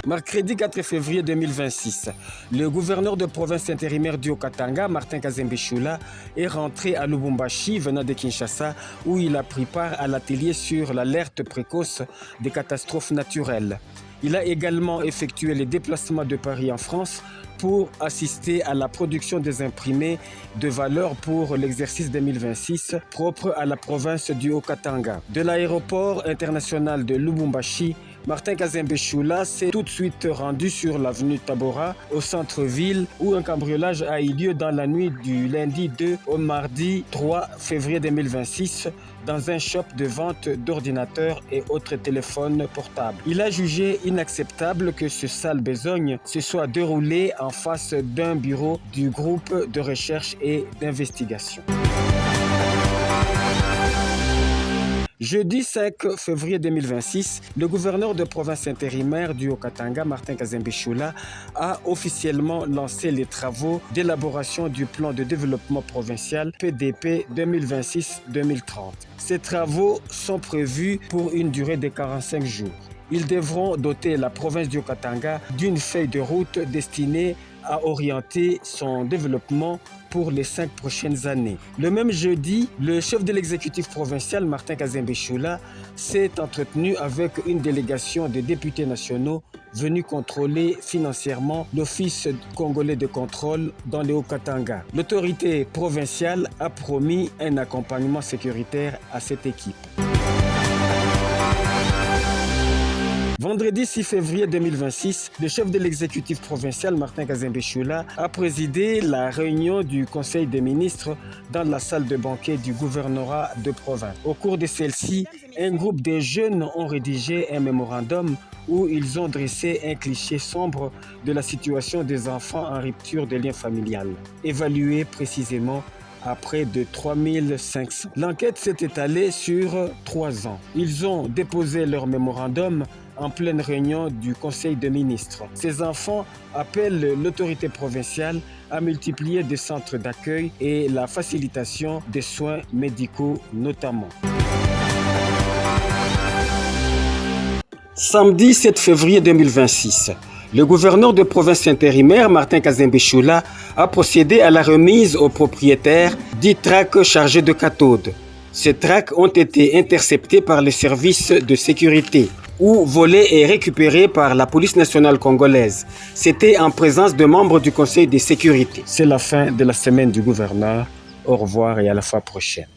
Mercredi 4 février 2026, le gouverneur de province intérimaire du Haut-Katanga, Martin Kazembe Choula, est rentré à Lubumbashi venant de Kinshasa où il a pris part à l'atelier sur l'alerte précoce des catastrophes naturelles. Il a également effectué les déplacements de Paris en France pour assister à la production des imprimés de valeur pour l'exercice 2026 propre à la province du Haut-Katanga. De l'aéroport international de Lubumbashi, Martin Kazembe Choula s'est tout de suite rendu sur l'avenue Tabora, au centre-ville, où un cambriolage a eu lieu dans la nuit du lundi 2 au mardi 3 février 2026 dans un shop de vente d'ordinateurs et autres téléphones portables. Il a jugé inacceptable que ce sale besogne se soit déroulé en face d'un bureau du groupe de recherche et d'investigation. Jeudi 5 février 2026, le gouverneur de province intérimaire du Haut-Katanga, Martin Kazembe Choula, a officiellement lancé les travaux d'élaboration du plan de développement provincial PDP 2026-2030. Ces travaux sont prévus pour une durée de 45 jours. Ils devront doter la province du Haut-Katanga d'une feuille de route destinée à orienter son développement pour les 5 prochaines années. Le même jeudi, le chef de l'exécutif provincial, Martin Kazembe Choula, s'est entretenu avec une délégation de députés nationaux venus contrôler financièrement l'Office congolais de contrôle dans le Haut-Katanga. L'autorité provinciale a promis un accompagnement sécuritaire à cette équipe. Vendredi 6 février 2026, le chef de l'exécutif provincial Martin Kazembe Choula a présidé la réunion du Conseil des ministres dans la salle de banquet du gouvernorat de province. Au cours de celle-ci, un groupe de jeunes ont rédigé un mémorandum où ils ont dressé un cliché sombre de la situation des enfants en rupture de lien familial, évalué précisément à près de 3500. L'enquête s'est étalée sur 3 ans. Ils ont déposé leur mémorandum en pleine réunion du Conseil des ministres. Ces enfants appellent l'autorité provinciale à multiplier des centres d'accueil et la facilitation des soins médicaux notamment. Samedi 7 février 2026, le gouverneur de province intérimaire, Martin Kazembe Choula, a procédé à la remise aux propriétaires d'10 tracts chargés de cathodes. Ces tracts ont été interceptés par les services de sécurité ou volés et récupérés par la police nationale congolaise. C'était en présence de membres du Conseil de sécurité. C'est la fin de la semaine du gouverneur. Au revoir et à la fois prochaine.